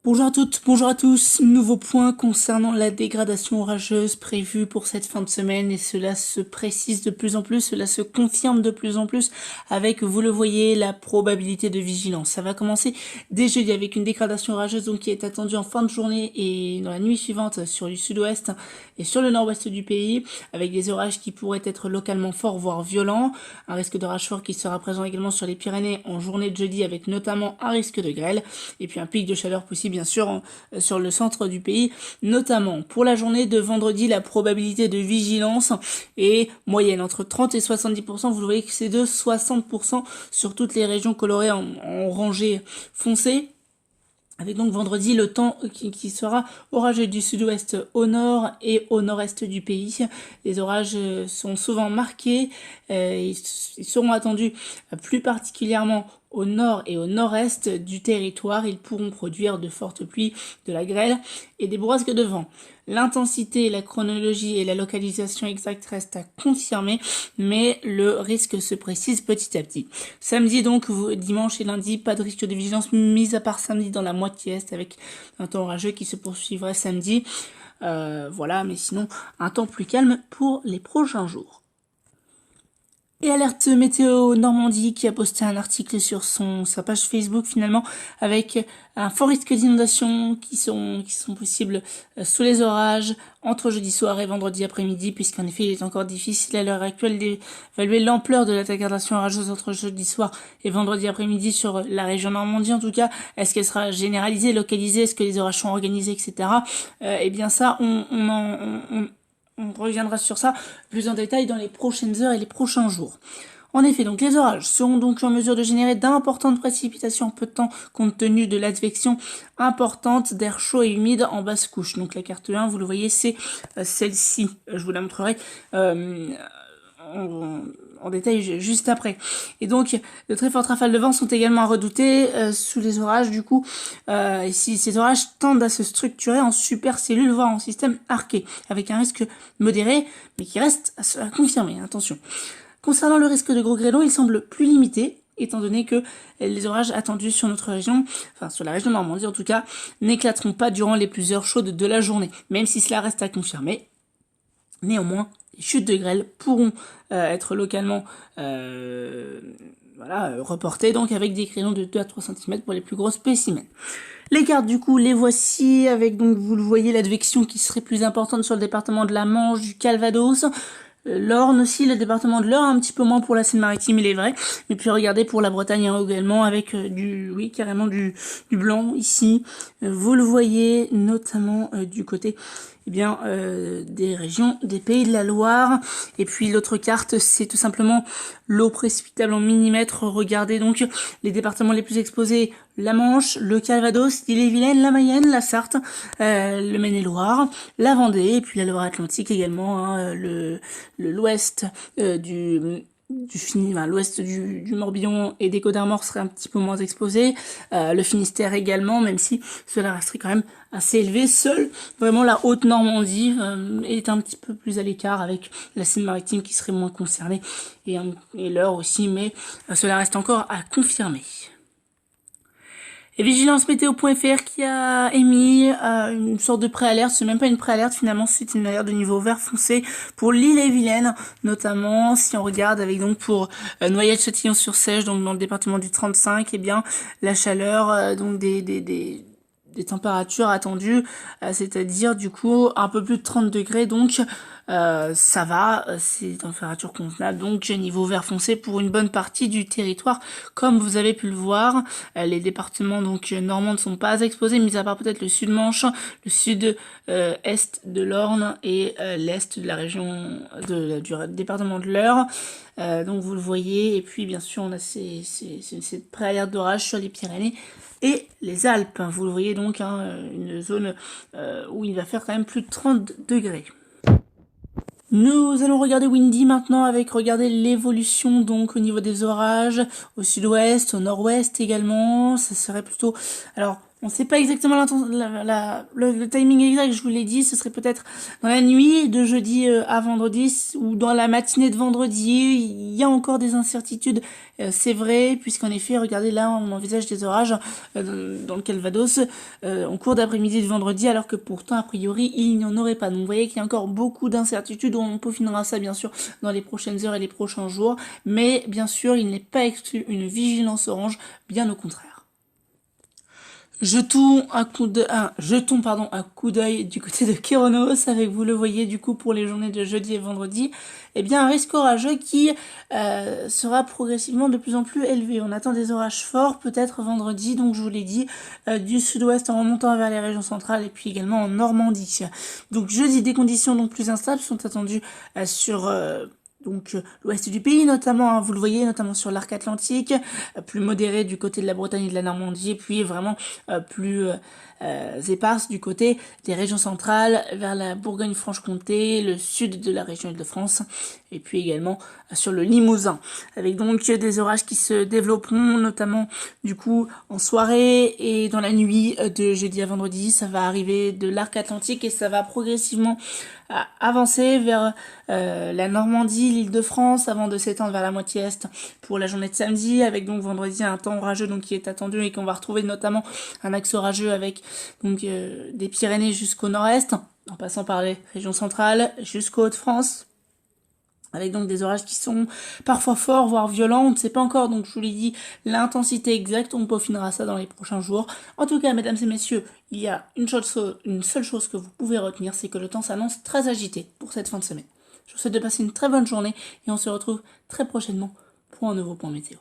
Bonjour à toutes, bonjour à tous. Nouveau point concernant la dégradation orageuse prévue pour cette fin de semaine et cela se précise de plus en plus, cela se confirme de plus en plus avec, vous le voyez, la probabilité de vigilance. Ça va commencer dès jeudi avec une dégradation orageuse donc qui est attendue en fin de journée et dans la nuit suivante sur le sud-ouest et sur le nord-ouest du pays avec des orages qui pourraient être localement forts voire violents. Un risque d'orage fort qui sera présent également sur les Pyrénées en journée de jeudi avec notamment un risque de grêle et puis un pic de chaleur possible bien sûr sur le centre du pays notamment. Pour la journée de vendredi, la probabilité de vigilance est moyenne entre 30 et 70%. Vous voyez que c'est de 60% sur toutes les régions colorées en rangée foncée. Avec donc vendredi le temps qui sera orageux du sud-ouest au nord et au nord-est du pays. Les orages sont souvent marqués, ils seront attendus plus particulièrement au nord et au nord-est du territoire. Ils pourront produire de fortes pluies, de la grêle et des bourrasques de vent. L'intensité, la chronologie et la localisation exacte restent à confirmer, mais le risque se précise petit à petit. Samedi donc, dimanche et lundi, pas de risque de vigilance, mis à part samedi dans la moitié est avec un temps orageux qui se poursuivrait samedi. Voilà, mais sinon un temps plus calme pour les prochains jours. Et Alerte Météo Normandie qui a posté un article sur sa page Facebook finalement avec un fort risque d'inondation qui sont possibles sous les orages entre jeudi soir et vendredi après-midi, puisqu'en effet il est encore difficile à l'heure actuelle d'évaluer l'ampleur de la dégradation orageuse entre jeudi soir et vendredi après-midi sur la région Normandie. En tout cas, est-ce qu'elle sera généralisée, localisée, est-ce que les orages sont organisés, etc. Eh bien ça, on reviendra sur ça plus en détail dans les prochaines heures et les prochains jours. En effet, donc les orages seront donc en mesure de générer d'importantes précipitations en peu de temps compte tenu de l'advection importante d'air chaud et humide en basse couche. Donc la carte 1, vous le voyez, c'est celle-ci. Je vous la montrerai en détail juste après. Et donc, de très fortes rafales de vent sont également à redouter sous les orages du coup. Et si ces orages tendent à se structurer en supercellules, voire en système arqué, avec un risque modéré, mais qui reste à confirmer, attention. Concernant le risque de gros grêlons, il semble plus limité, étant donné que les orages attendus sur notre région, enfin sur la région Normandie en tout cas, n'éclateront pas durant les plus heures chaudes de la journée, même si cela reste à confirmer. Néanmoins, les chutes de grêle pourront être localement reportées, donc avec des crayons de 2 à 3 cm pour les plus gros spécimens. Les cartes du coup, les voici, avec donc vous le voyez l'advection qui serait plus importante sur le département de la Manche, du Calvados, l'Orne aussi, le département de l'Eure, un petit peu moins pour la Seine-Maritime, il est vrai. Et puis regardez pour la Bretagne également avec carrément du blanc ici. Vous le voyez notamment du côté des régions des Pays de la Loire. Et puis l'autre carte, c'est tout simplement l'eau précipitable en millimètres. Regardez donc les départements les plus exposés: la Manche, le Calvados, l'Ille-et-Vilaine, la Mayenne, la Sarthe, le Maine-et-Loire, la Vendée, et puis la Loire-Atlantique également, l'ouest l'ouest du Morbihan et des Côtes d'Armor serait un petit peu moins exposé, le Finistère également, même si cela resterait quand même assez élevé. Seule vraiment la Haute-Normandie est un petit peu plus à l'écart, avec la Seine-Maritime qui serait moins concernée et l'Eure aussi, mais cela reste encore à confirmer. Et vigilancemétéo.fr qui a émis une sorte de préalerte, c'est même pas une préalerte finalement, c'est une alerte de niveau vert foncé pour l'Ille-et-Vilaine, notamment si on regarde avec donc pour Noyelles-Châtillon-sur-Seiche, donc dans le département du 35, eh bien la chaleur donc des températures attendues, c'est-à-dire du coup un peu plus de 30 degrés, donc ça va, c'est température convenable, donc niveau vert foncé pour une bonne partie du territoire, comme vous avez pu le voir. Les départements donc normands ne sont pas exposés, mis à part peut-être le sud-Manche, le sud-est de l'Orne et l'est de la région du département de l'Eure. Donc vous le voyez, et puis bien sûr on a cette préalerte d'orage sur les Pyrénées et les Alpes. Vous le voyez donc, une zone où il va faire quand même plus de 30 degrés. Nous allons regarder Windy maintenant avec regarder l'évolution donc au niveau des orages au sud-ouest, au nord-ouest également. Ça serait plutôt, alors On ne sait pas exactement le timing exact, je vous l'ai dit, ce serait peut-être dans la nuit de jeudi à vendredi ou dans la matinée de vendredi. Il y a encore des incertitudes, c'est vrai, puisqu'en effet, regardez là, on envisage des orages dans le Calvados en cours d'après-midi de vendredi, alors que pourtant, a priori, il n'y en aurait pas. Donc vous voyez qu'il y a encore beaucoup d'incertitudes, on peaufinera ça bien sûr dans les prochaines heures et les prochains jours, mais bien sûr, il n'est pas exclu une vigilance orange, bien au contraire. Jetons un coup d'œil du côté de Kéronos, avec vous le voyez du coup pour les journées de jeudi et vendredi, eh bien un risque orageux qui sera progressivement de plus en plus élevé. On attend des orages forts peut-être vendredi, donc je vous l'ai dit, du sud-ouest en remontant vers les régions centrales et puis également en Normandie. Donc jeudi, des conditions donc plus instables sont attendues sur l'ouest du pays notamment, hein, vous le voyez, notamment sur l'arc atlantique, plus modéré du côté de la Bretagne et de la Normandie, et puis vraiment plus éparse du côté des régions centrales, vers la Bourgogne-Franche-Comté, le sud de la région Île-de-France, et puis également sur le Limousin, avec donc des orages qui se développeront notamment du coup en soirée et dans la nuit de jeudi à vendredi. Ça va arriver de l'arc atlantique et ça va progressivement avancer vers la Normandie, l'Île-de-France, avant de s'étendre vers la moitié est pour la journée de samedi, avec donc vendredi un temps orageux donc qui est attendu et qu'on va retrouver notamment un axe orageux avec donc des Pyrénées jusqu'au nord-est, en passant par les régions centrales jusqu'aux Hauts-de-France, avec donc des orages qui sont parfois forts, voire violents, on ne sait pas encore, donc je vous l'ai dit, l'intensité exacte, on peaufinera ça dans les prochains jours. En tout cas, mesdames et messieurs, il y a une seule chose que vous pouvez retenir, c'est que le temps s'annonce très agité pour cette fin de semaine. Je vous souhaite de passer une très bonne journée et on se retrouve très prochainement pour un nouveau point météo.